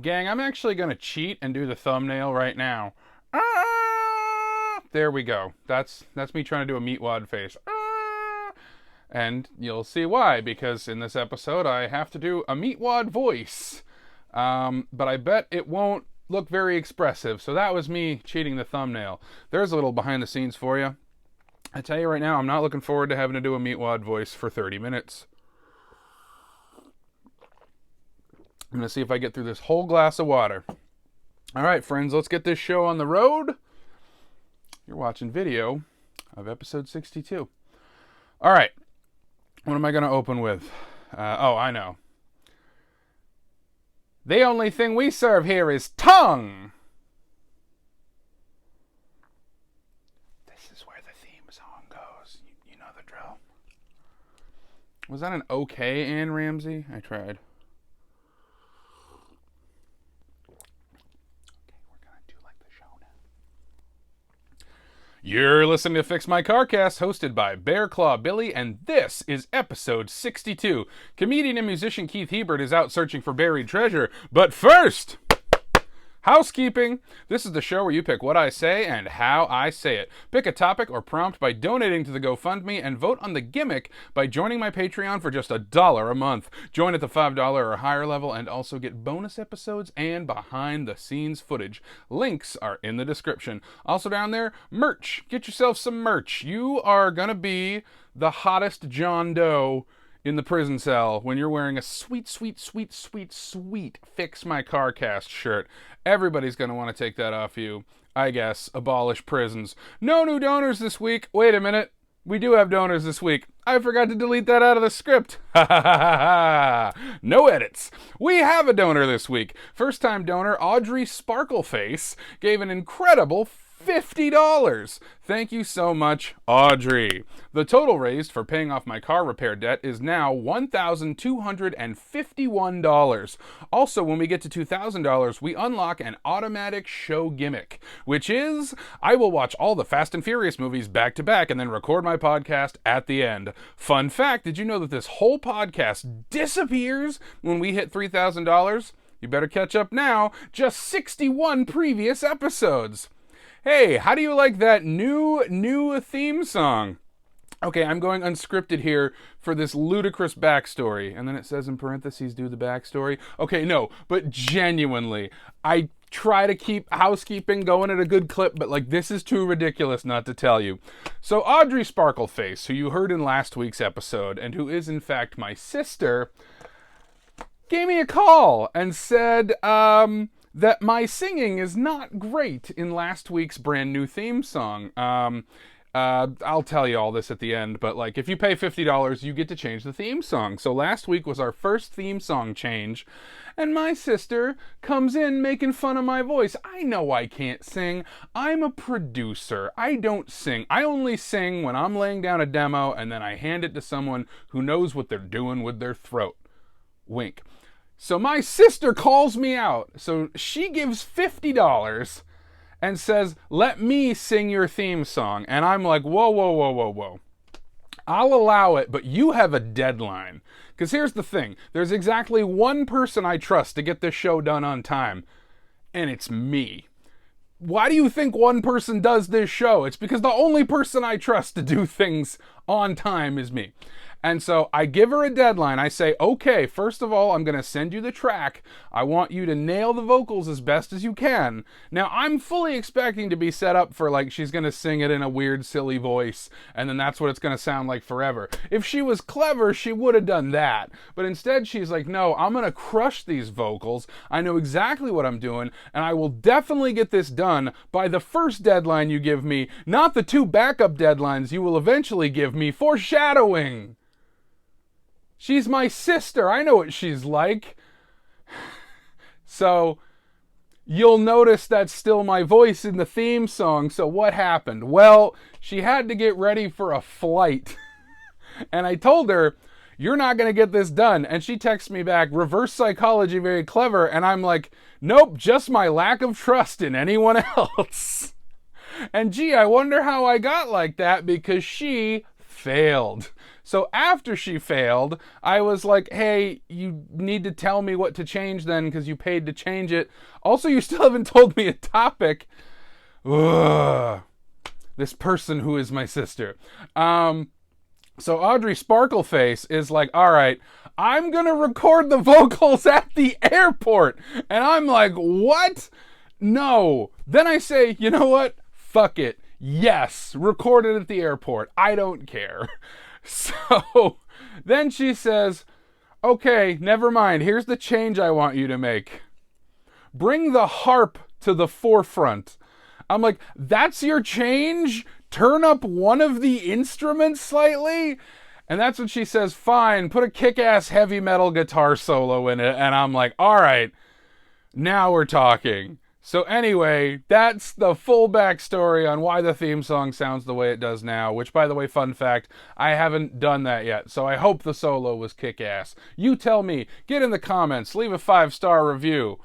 Gang, I'm actually going to cheat and do the thumbnail right now. Ah! There we go. That's me trying to do a Meatwad face. Ah! And you'll see why, because in this episode I have to do a Meatwad voice. But I bet it won't look very expressive, so that was me cheating the thumbnail. There's a little behind the scenes for you. I tell you right now, I'm not looking forward to having to do a Meatwad voice for 30 minutes. I'm going to see if I get through this whole glass of water. All right, friends, let's get this show on the road. You're watching video of episode 62. All right, what am I going to open with? I know. The only thing we serve here is tongue. This is where the theme song goes. You know the drill. Was that an okay Anne Ramsey? I tried. You're listening to Fix My Carcast, hosted by Bear Claw Billy, and this is episode 62. Comedian and musician Keith Hebert is out searching for buried treasure, but first, housekeeping. This is the show where you pick what I say and how I say it. Pick a topic or prompt by donating to the GoFundMe and vote on the gimmick by joining my Patreon for just $1 a month. Join at the $5 or higher level and also get bonus episodes and behind-the-scenes footage. Links are in the description. Also down there, merch. Get yourself some merch. You are going to be the hottest John Doe in the prison cell when you're wearing a sweet Fix My Carcast shirt. Everybody's going to want to take that off you. I guess. Abolish prisons. No new donors this week. Wait a minute. We do have donors this week. I forgot to delete that out of the script. Ha ha ha ha. No edits. We have a donor this week. First time donor Audrey Sparkleface gave an incredible $50. Thank you so much, Audrey. The total raised for paying off my car repair debt is now $1,251. Also, when we get to $2,000, we unlock an automatic show gimmick, which is I will watch all the Fast and Furious movies back to back and then record my podcast at the end. Fun fact, did you know that this whole podcast disappears when we hit $3,000? You better catch up now. Just 61 previous episodes. Hey, how do you like that new theme song? Okay, I'm going unscripted here for this ludicrous backstory. And then it says in parentheses, do the backstory. Okay, no, but genuinely, I try to keep housekeeping going at a good clip, but this is too ridiculous not to tell you. So Audrey Sparkleface, who you heard in last week's episode, and who is in fact my sister, gave me a call and said, that my singing is not great in last week's brand new theme song. I'll tell you all this at the end, but if you pay $50, you get to change the theme song. So last week was our first theme song change, and my sister comes in making fun of my voice. I know I can't sing. I'm a producer. I don't sing. I only sing when I'm laying down a demo, and then I hand it to someone who knows what they're doing with their throat. Wink. So my sister calls me out. So she gives $50 and says, let me sing your theme song. And I'm like, whoa. I'll allow it, but you have a deadline. Because here's the thing. There's exactly one person I trust to get this show done on time. And it's me. Why do you think one person does this show? It's because the only person I trust to do things on time is me. And so I give her a deadline. I say, okay, first of all, I'm going to send you the track. I want you to nail the vocals as best as you can. Now, I'm fully expecting to be set up for she's going to sing it in a weird, silly voice, and then that's what it's going to sound like forever. If she was clever, she would have done that. But instead, she's like, no, I'm going to crush these vocals. I know exactly what I'm doing, and I will definitely get this done by the first deadline you give me, not the 2 backup deadlines you will eventually give me. Foreshadowing! She's my sister. I know what she's like. So, you'll notice that's still my voice in the theme song. So what happened? Well, she had to get ready for a flight. And I told her, you're not going to get this done. And she texts me back, reverse psychology, very clever. And I'm like, nope, just my lack of trust in anyone else. And gee, I wonder how I got like that, because she failed. So after she failed, I was like, hey, you need to tell me what to change then, because you paid to change it. Also, you still haven't told me a topic. Ugh. This person who is my sister. So Audrey Sparkleface is like, all right, I'm going to record the vocals at the airport. And I'm like, what? No. Then I say, you know what? Fuck it. Yes, record it at the airport. I don't care. So then she says, okay, never mind. Here's the change I want you to make. Bring the harp to the forefront. I'm like, that's your change? Turn up one of the instruments slightly? And that's when she says, fine, put a kick-ass heavy metal guitar solo in it. And I'm like, all right, now we're talking. So anyway, that's the full backstory on why the theme song sounds the way it does now, which, by the way, fun fact, I haven't done that yet, so I hope the solo was kick-ass. You tell me. Get in the comments. Leave a 5-star review.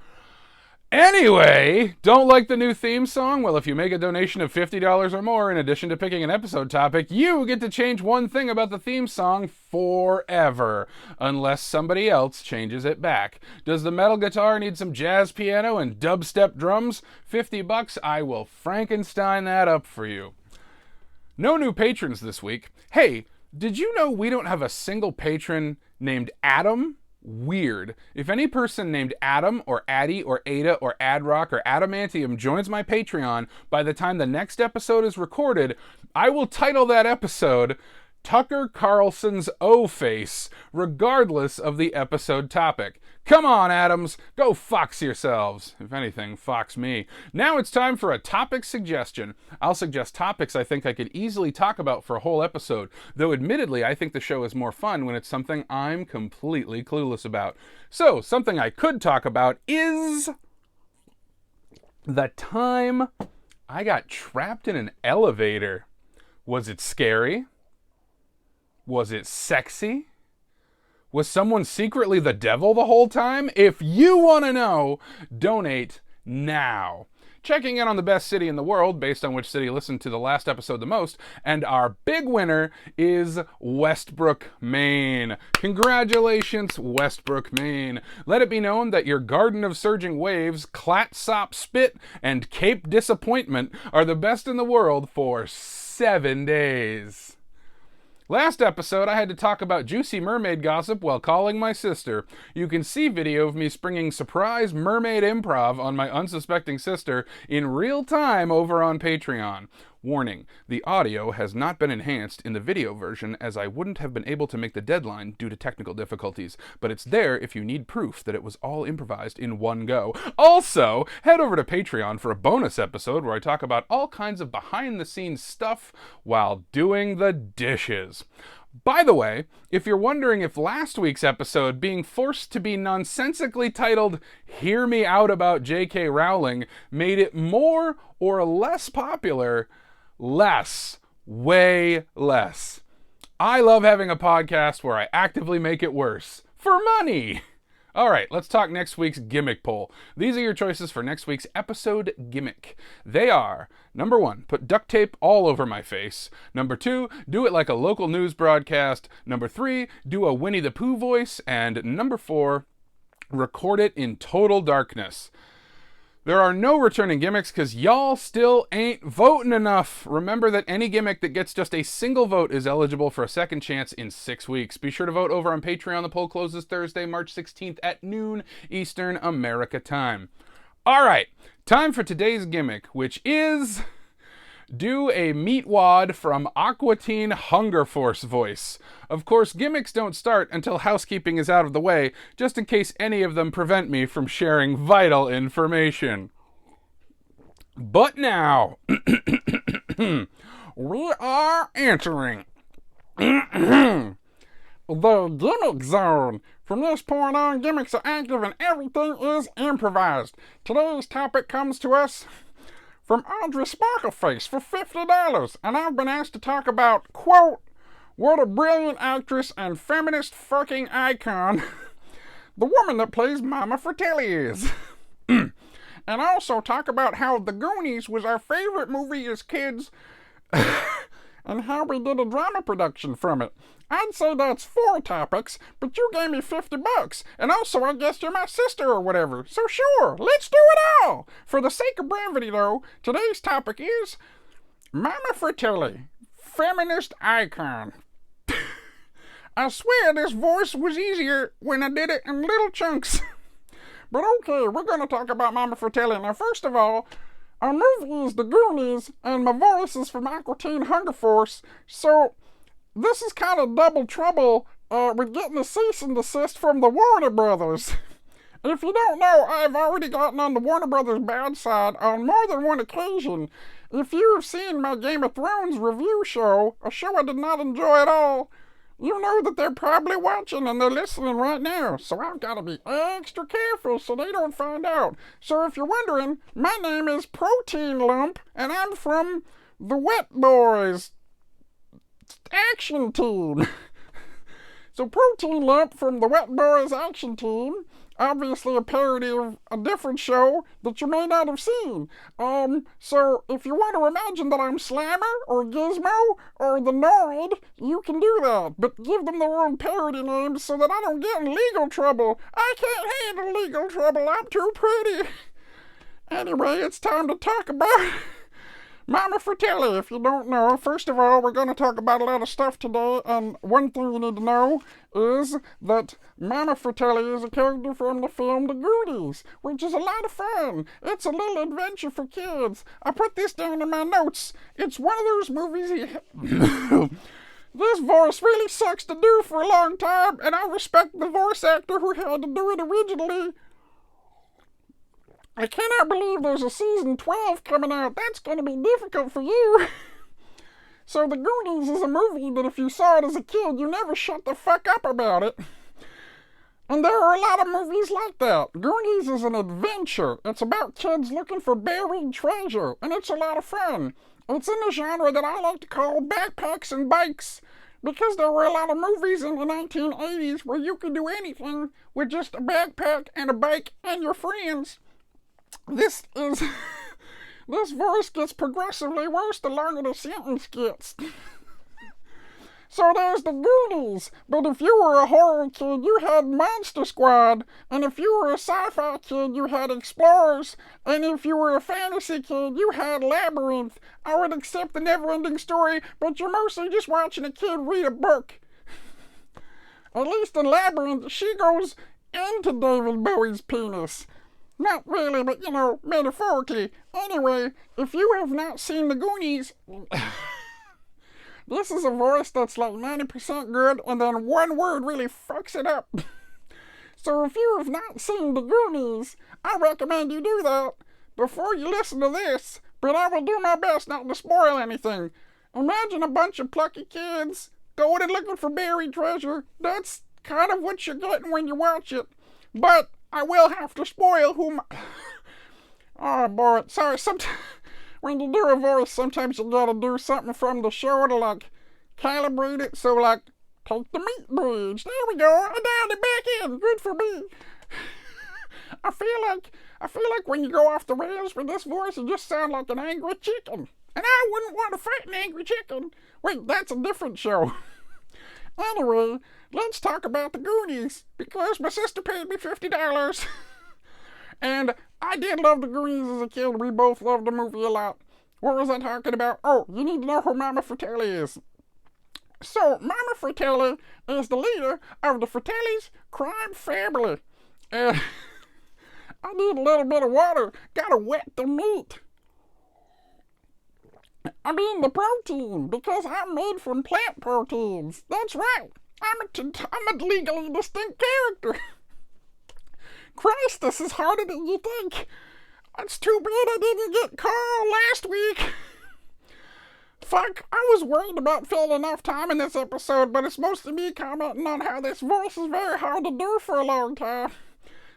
Anyway, don't like the new theme song? Well, if you make a donation of $50 or more, in addition to picking an episode topic, you get to change one thing about the theme song forever, unless somebody else changes it back. Does the metal guitar need some jazz piano and dubstep drums? $50, I will Frankenstein that up for you. No new patrons this week. Hey, did you know we don't have a single patron named Adam? Weird. If any person named Adam or Addie or Ada or Adrock or Adamantium joins my Patreon by the time the next episode is recorded, I will title that episode Tucker Carlson's O-Face, regardless of the episode topic. Come on, Adams, go fox yourselves. If anything, fox me. Now it's time for a topic suggestion. I'll suggest topics I think I could easily talk about for a whole episode, though admittedly I think the show is more fun when it's something I'm completely clueless about. So, something I could talk about is the time I got trapped in an elevator. Was it scary? Was it sexy? Was someone secretly the devil the whole time? If you want to know, donate now. Checking in on the best city in the world, based on which city listened to the last episode the most, and our big winner is Westbrook, Maine. Congratulations, Westbrook, Maine. Let it be known that your Garden of Surging Waves, Clatsop Spit, and Cape Disappointment are the best in the world for 7 days. Last episode, I had to talk about juicy mermaid gossip while calling my sister. You can see video of me springing surprise mermaid improv on my unsuspecting sister in real time over on Patreon. Warning, the audio has not been enhanced in the video version as I wouldn't have been able to make the deadline due to technical difficulties, but it's there if you need proof that it was all improvised in one go. Also, head over to Patreon for a bonus episode where I talk about all kinds of behind-the-scenes stuff while doing the dishes. By the way, if you're wondering if last week's episode being forced to be nonsensically titled Hear Me Out About J.K. Rowling made it more or less popular, less. Way less. I love having a podcast where I actively make it worse. For money! Alright, let's talk next week's gimmick poll. These are your choices for next week's episode gimmick. They are, number 1, put duct tape all over my face. Number 2, do it like a local news broadcast. Number 3, do a Winnie the Pooh voice. And number 4, record it in total darkness. There are no returning gimmicks because y'all still ain't voting enough. Remember that any gimmick that gets just a single vote is eligible for a second chance in 6 weeks. Be sure to vote over on Patreon. The poll closes Thursday, March 16th at noon Eastern America time. All right, time for today's gimmick, which is do a Meatwad from Aqua Teen Hunger Force voice. Of course, gimmicks don't start until housekeeping is out of the way, just in case any of them prevent me from sharing vital information. But now, we are entering the gimmick zone. From this point on, gimmicks are active and everything is improvised. Today's topic comes to us from Audrey Sparkleface for $50, and I've been asked to talk about, quote, what a brilliant actress and feminist fucking icon the woman that plays Mama Fratelli is. And also talk about how The Goonies was our favorite movie as kids, and how we did a drama production from it. I'd say that's 4 topics, but you gave me $50. And also, I guess you're my sister or whatever. So sure, let's do it all! For the sake of brevity, though, today's topic is Mama Fratelli, feminist icon. I swear this voice was easier when I did it in little chunks. But okay, we're going to talk about Mama Fratelli. Now, first of all, our movie is The Goonies, and my voice is from Aqua Teen Hunger Force, so this is kind of double trouble with getting a cease and desist from the Warner Brothers. If you don't know, I've already gotten on the Warner Brothers' bad side on more than one occasion. If you've seen my Game of Thrones review show, a show I did not enjoy at all, you know that they're probably watching and they're listening right now, so I've got to be extra careful so they don't find out. So if you're wondering, my name is Protein Lump, and I'm from the Wet Boys Action Team. So Protein Lump from the Wet Boys Action Team, obviously a parody of a different show that you may not have seen. So if you want to imagine that I'm Slammer or Gizmo or the Nord, you can do that. But give them their own parody names so that I don't get in legal trouble. I can't handle legal trouble. I'm too pretty. Anyway, it's time to talk about Mama Fratelli. If you don't know, first of all, we're going to talk about a lot of stuff today, and one thing you need to know is that Mama Fratelli is a character from the film The Goonies, which is a lot of fun. It's a little adventure for kids. I put this down in my notes. It's one of those movies this voice really sucks to do for a long time, and I respect the voice actor who had to do it originally. I cannot believe there's a season 12 coming out. That's going to be difficult for you. So The Goonies is a movie that if you saw it as a kid, you never shut the fuck up about it. And there are a lot of movies like that. Goonies is an adventure. It's about kids looking for buried treasure, and it's a lot of fun. It's in a genre that I like to call backpacks and bikes, because there were a lot of movies in the 1980s where you could do anything with just a backpack and a bike and your friends. This voice gets progressively worse the longer the sentence gets. So there's The Goonies, but if you were a horror kid, you had Monster Squad, and if you were a sci-fi kid, you had Explorers, and if you were a fantasy kid, you had Labyrinth. I would accept the never-ending story, but you're mostly just watching a kid read a book. At least in Labyrinth, she goes into David Bowie's penis. Not really, but, you know, metaphorically. Anyway, if you have not seen The Goonies, this is a voice that's like 90% good, and then one word really fucks it up. So if you have not seen The Goonies, I recommend you do that before you listen to this, but I will do my best not to spoil anything. Imagine a bunch of plucky kids going and looking for buried treasure. That's kind of what you're getting when you watch it. But I will have to spoil whom. Oh boy, sorry. Sometimes when you do a voice, sometimes you gotta do something from the show to like calibrate it. So like, take the meat bridge. There we go. I dialed it back in. Good for me. I feel like when you go off the rails with this voice, you just sound like an angry chicken. And I wouldn't want to fight an angry chicken. Wait, that's a different show. Anyway, let's talk about The Goonies, because my sister paid me $50. And I did love The Goonies as a kid. We both loved the movie a lot. What was I talking about? Oh, you need to know who Mama Fratelli is. So, Mama Fratelli is the leader of the Fratelli's crime family. And I need a little bit of water. Gotta wet the meat. I mean the protein, because I'm made from plant proteins. That's right. I'm a legally distinct character. Christ, this is harder than you think. It's too bad I didn't get Carl last week. Fuck, I was worried about filling enough time in this episode, but it's mostly me commenting on how this voice is very hard to do for a long time.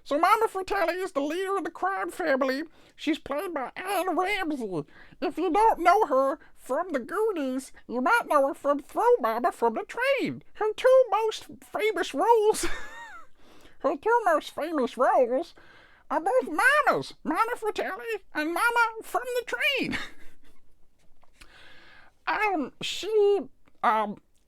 So Mama Fratelli is the leader of the crime family. She's played by Anne Ramsey. If you don't know her from The Goonies, you might know her from Throw Mama from the Train. Her two most famous roles are both Mamas, Mama Fratelli and Mama from the Train. She,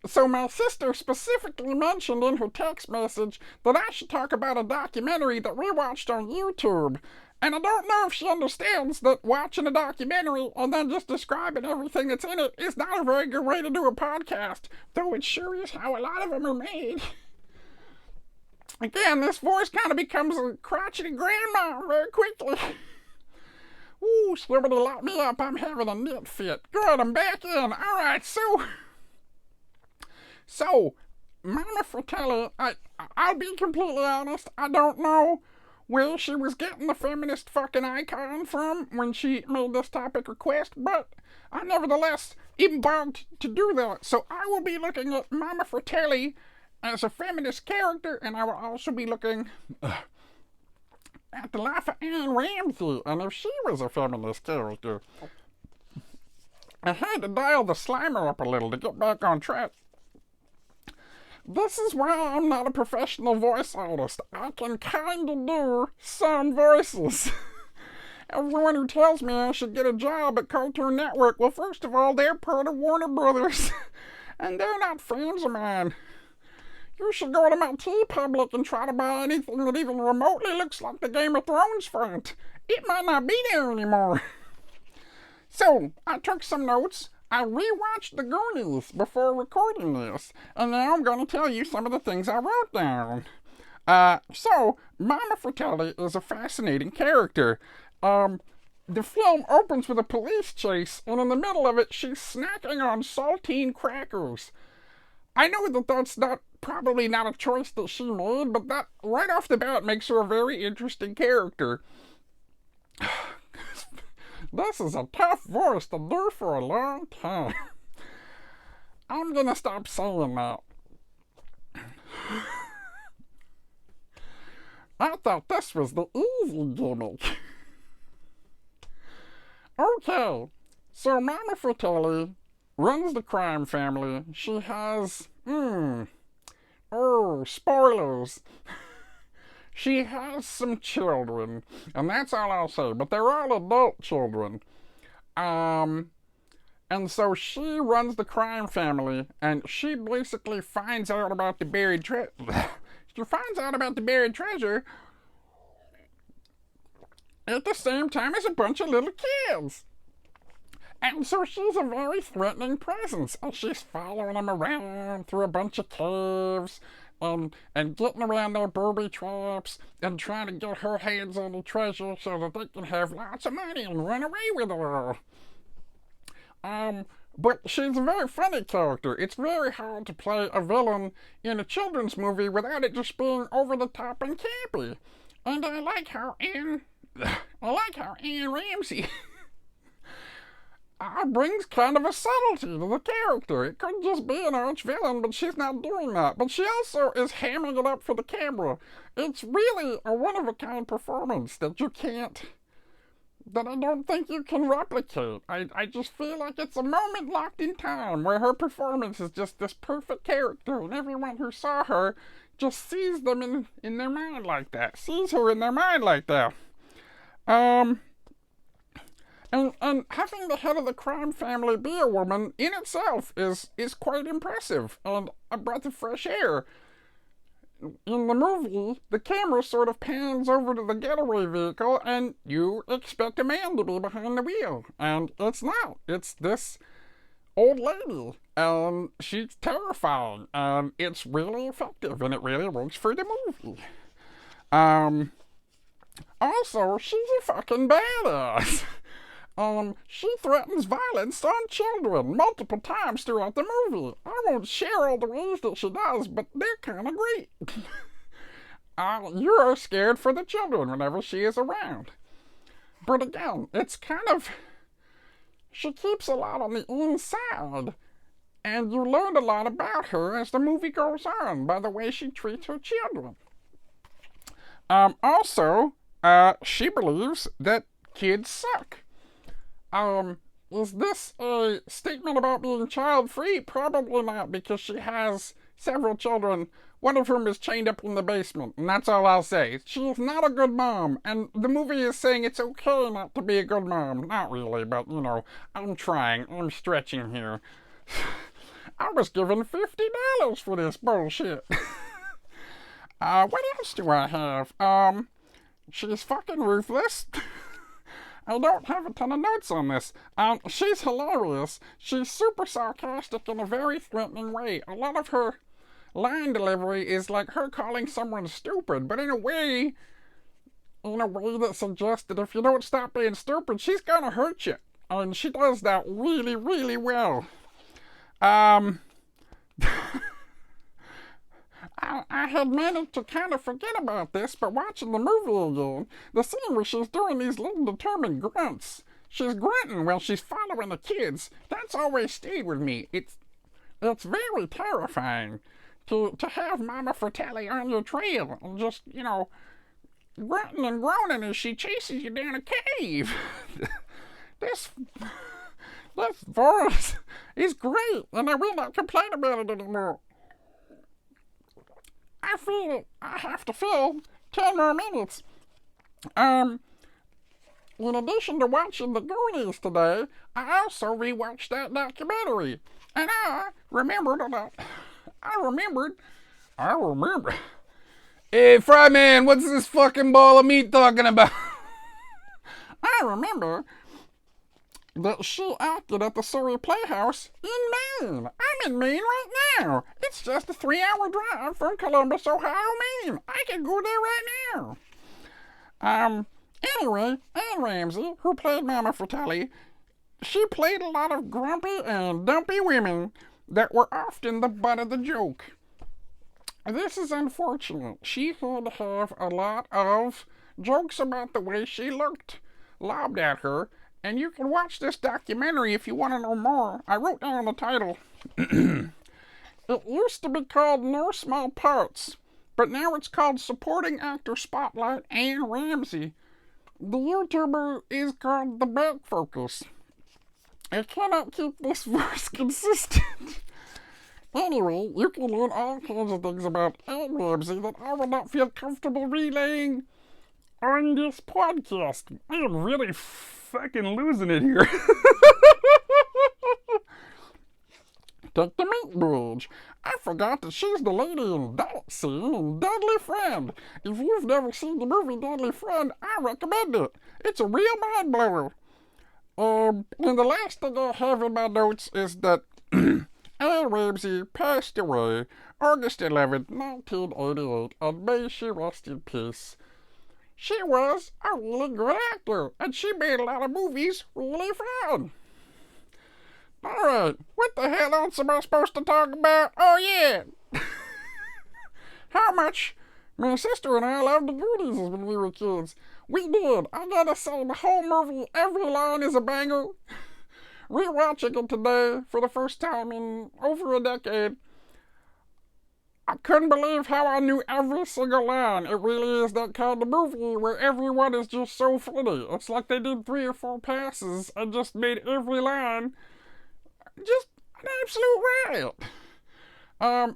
so my sister specifically mentioned in her text message that I should talk about a documentary that we watched on YouTube. And I don't know if she understands that watching a documentary and then just describing everything that's in it is not a very good way to do a podcast, though it sure is how a lot of them are made. Again, this voice kind of becomes a crotchety grandma very quickly. Ooh, somebody lock me up. I'm having a knit fit. Good, I'm back in. All right, so, Mama Fratelli, I'll be completely honest, I don't know where she was getting the feminist fucking icon from when she made this topic request, but I nevertheless embarked to do that. So I will be looking at Mama Fratelli as a feminist character, and I will also be looking at the life of Anne Ramsey, and if she was a feminist character. I had to dial the Slimer up a little to get back on track. This is why I'm not a professional voice artist. I can kind of do some voices. Everyone who tells me I should get a job at Cartoon Network, well, first of all, they're part of Warner Brothers, and they're not fans of mine. You should go to my TeePublic and try to buy anything that even remotely looks like the Game of Thrones font. It might not be there anymore. So, I took some notes. I rewatched The Goonies before recording this, and now I'm going to tell you some of the things I wrote down. So, Mama Fratelli is a fascinating character. The film opens with a police chase, and in the middle of it, she's snacking on saltine crackers. I know that that's probably not a choice that she made, but that right off the bat makes her a very interesting character. This is a tough voice to do for a long time. I'm gonna stop saying that. I thought this was the easy gimmick. Okay, so Mama Fratelli runs the crime family. She has, spoilers. She has some children, and that's all I'll say, but they're all adult children. And so she runs the crime family, and she basically finds out about the buried treasure. She finds out about the buried treasure at the same time as a bunch of little kids. And so she's a very threatening presence, and she's following them around through a bunch of caves, and getting around their booby traps, and trying to get her hands on the treasure so that they can have lots of money and run away with her. But she's a very funny character. It's very hard to play a villain in a children's movie without it just being over the top and campy. And I like how Anne Ramsey brings kind of a subtlety to the character. It could just be an arch villain, but she's not doing that. But she also is hamming it up for the camera. It's really a one-of-a-kind performance that I don't think you can replicate. I just feel like it's a moment locked in time where her performance is just this perfect character, and everyone who saw her just sees them in their mind like that. Sees her in their mind like that. And having the head of the crime family be a woman in itself is quite impressive and a breath of fresh air. In the movie, the camera sort of pans over to the getaway vehicle, and you expect a man to be behind the wheel. And it's not. It's this old lady, and she's terrifying, and it's really effective, and it really works for the movie. Also, she's a fucking badass. She threatens violence on children multiple times throughout the movie. I won't share all the ways that she does, but they're kind of great. You are scared for the children whenever she is around. But again, it's kind of... She keeps a lot on the inside, and you learn a lot about her as the movie goes on by the way she treats her children. Also, she believes that kids suck. Is this a statement about being child-free? Probably not, because she has several children, one of whom is chained up in the basement, and that's all I'll say. She's not a good mom, and the movie is saying it's okay not to be a good mom. Not really, but, I'm trying. I'm stretching here. I was given $50 for this bullshit. What else do I have? She's fucking ruthless. I don't have a ton of notes on this. She's hilarious. She's super sarcastic in a very threatening way. A lot of her line delivery is like her calling someone stupid, but in a way that suggests that if you don't stop being stupid, she's gonna hurt you. And she does that really, really well. I had managed to kind of forget about this, but watching the movie again, the scene where she's doing these little determined grunts, she's grunting while she's following the kids, that's always stayed with me. It's very terrifying to have Mama Fratelli on your trail and just, grunting and groaning as she chases you down a cave. This voice is great, and I will not complain about it anymore. I feel I have to fill 10 more minutes. In addition to watching the Goonies today, I also rewatched that documentary. And I remembered. Hey, Fryman, what's this fucking ball of meat talking about? I remember that she acted at the Surrey Playhouse in Maine. I'm in Maine right now. It's just a 3-hour drive from Columbus, Ohio, Maine. I can go there right now. Anyway, Anne Ramsey, who played Mama Fratelli, she played a lot of grumpy and dumpy women that were often the butt of the joke. This is unfortunate. She had to have a lot of jokes about the way she looked lobbed at her. And you can watch this documentary if you want to know more. I wrote down the title. It used to be called No Small Parts, but now it's called Supporting Actor Spotlight Anne Ramsey. The YouTuber is called The Back Focus. I cannot keep this voice consistent. Anyway, you can learn all kinds of things about Anne Ramsey that I would not feel comfortable relaying on this podcast. I am really fucking losing it here. Take the meat bridge. I forgot that she's the lady in that scene in Deadly Friend. If you've never seen the movie Deadly Friend, I recommend it. It's a real mind blower. And the last thing I have in my notes is that Anne Ramsey passed away August 11th, 1988, and may she rest in peace. She was a really good actor, and she made a lot of movies really fun. Alright, what the hell else am I supposed to talk about? Oh yeah! How much my sister and I loved the Goonies when we were kids. We did. I gotta say, the whole movie, every line is a banger. Rewatching it today for the first time in over a decade, I couldn't believe how I knew every single line. It really is that kind of movie where everyone is just so funny. It's like they did 3 or 4 passes and just made every line just an absolute riot.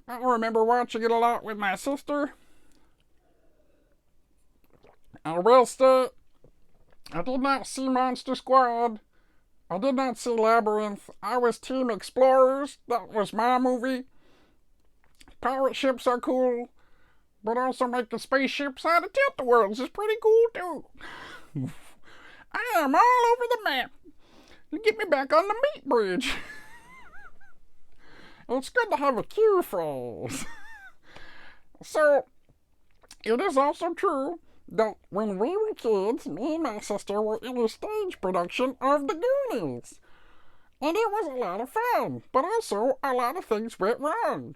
I remember watching it a lot with my sister. I will say, I did not see Monster Squad. I did not see Labyrinth. I was Team Explorers. That was my movie. Pirate ships are cool, but also making spaceships out of tilt-a-whirls is pretty cool too. I am all over the map. Get me back on the meat bridge. It's good to have a cue phrase. So, it is also true that when we were kids, me and my sister were in a stage production of The Goonies. And it was a lot of fun, but also a lot of things went wrong.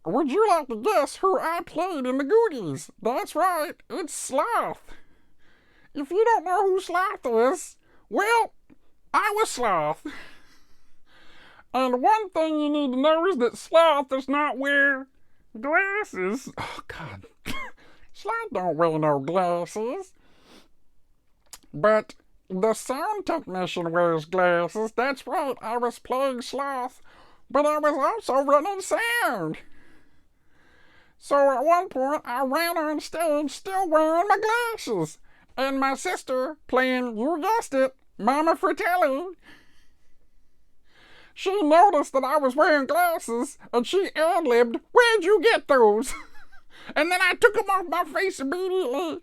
Would you like to guess who I played in The Goonies? That's right, it's Sloth. If you don't know who Sloth is, well, I was Sloth. And one thing you need to know is that Sloth does not wear glasses. Oh, God. Sloth don't wear no glasses. But the sound technician wears glasses. That's right, I was playing Sloth, but I was also running sound. So at one point, I ran on stage still wearing my glasses. And my sister, playing, you guessed it, Mama Fratelli, she noticed that I was wearing glasses, and she ad-libbed, "Where'd you get those?" And then I took them off my face immediately.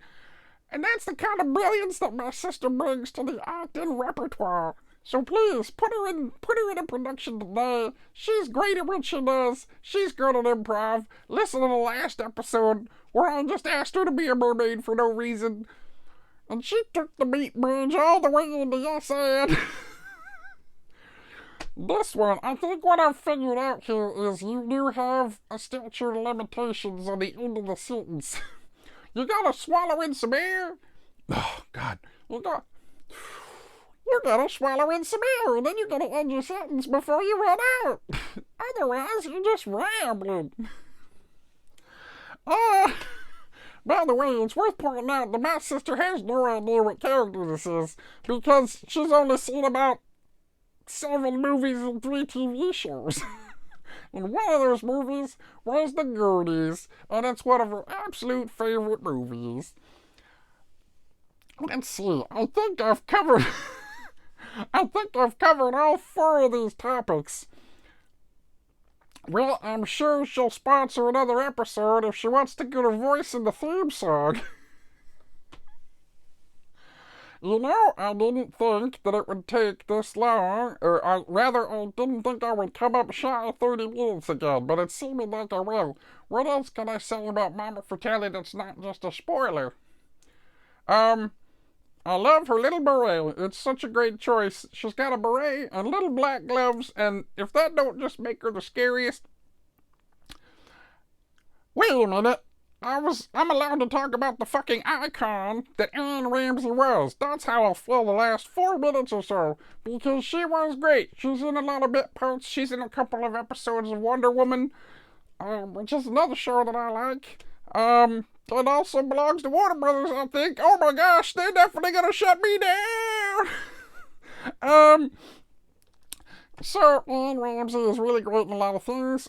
And that's the kind of brilliance that my sister brings to the acting repertoire. So please, put her in a production today. She's great at what she does. She's good at improv. Listen to the last episode where I just asked her to be a mermaid for no reason. And she took the meat bridge all the way into Yes and. This one, I think what I've figured out here is you do have a statute of limitations on the end of the sentence. You gotta swallow in some air. Oh, God. You gotta swallow in some air, and then you gotta end your sentence before you run out. Otherwise, you're just rambling. By the way, it's worth pointing out that my sister has no idea what character this is, because she's only seen about 7 movies and 3 TV shows. And one of those movies was The Goonies, and it's one of her absolute favorite movies. Let's see, I think I've covered all 4 of these topics. Well, I'm sure she'll sponsor another episode if she wants to get her voice in the theme song. You know, I didn't think that it would take this long, or I didn't think I would come up shy of 30 minutes again, but it's seeming like I will. What else can I say about Mama Fratelli that's not just a spoiler? I love her little beret. It's such a great choice. She's got a beret and little black gloves, and if that don't just make her the scariest... Wait a minute. I'm allowed to talk about the fucking icon that Anne Ramsey was. That's how I'll fill the last 4 minutes or so, because she was great. She's in a lot of bit parts. She's in a couple of episodes of Wonder Woman, which is another show that I like. It also belongs to Warner Brothers, I think. Oh my gosh, they're definitely gonna shut me down! So, Anne Ramsey is really great in a lot of things.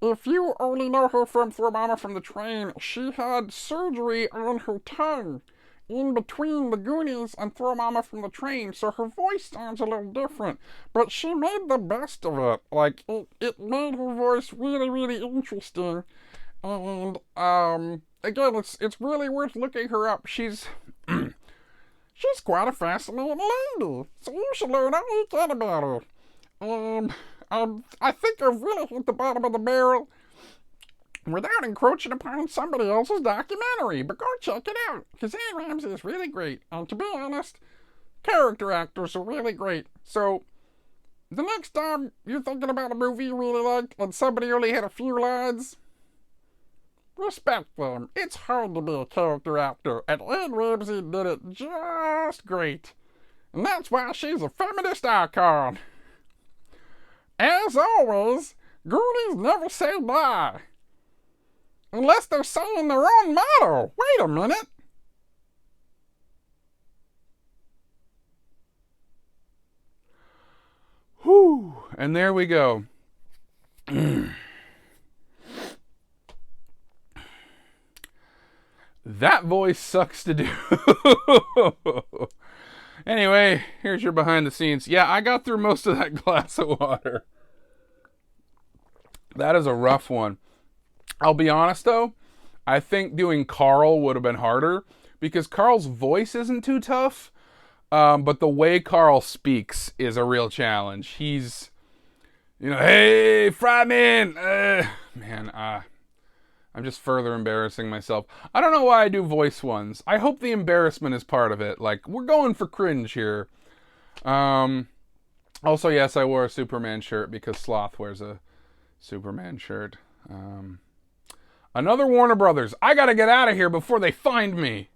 If you only know her from Throw Mama from the Train, she had surgery on her tongue in between The Goonies and Throw Mama from the Train, so her voice sounds a little different. But she made the best of it. Like, it made her voice really, really interesting. And, again, it's really worth looking her up. She's quite a fascinating lady, so you should learn all you can about her. I think I've really hit the bottom of the barrel without encroaching upon somebody else's documentary, but go check it out, because Anne Ramsey is really great, and to be honest, character actors are really great. So, the next time you're thinking about a movie you really like, and somebody only had a few lines, respect them. It's hard to be a character actor, and Anne Ramsey did it just great. And that's why she's a feminist icon. As always, Goonies never say die. Unless they're saying their own motto. Wait a minute. Whew. And there we go. That voice sucks to do. Anyway, here's your behind the scenes. Yeah, I got through most of that glass of water. That is a rough one. I'll be honest though, I think doing Carl would have been harder because Carl's voice isn't too tough, but the way Carl speaks is a real challenge. He's, hey, Fryman! I'm just further embarrassing myself. I don't know why I do voice ones. I hope the embarrassment is part of it. Like, we're going for cringe here. Also, yes, I wore a Superman shirt because Sloth wears a Superman shirt. Another Warner Brothers. I gotta get out of here before they find me.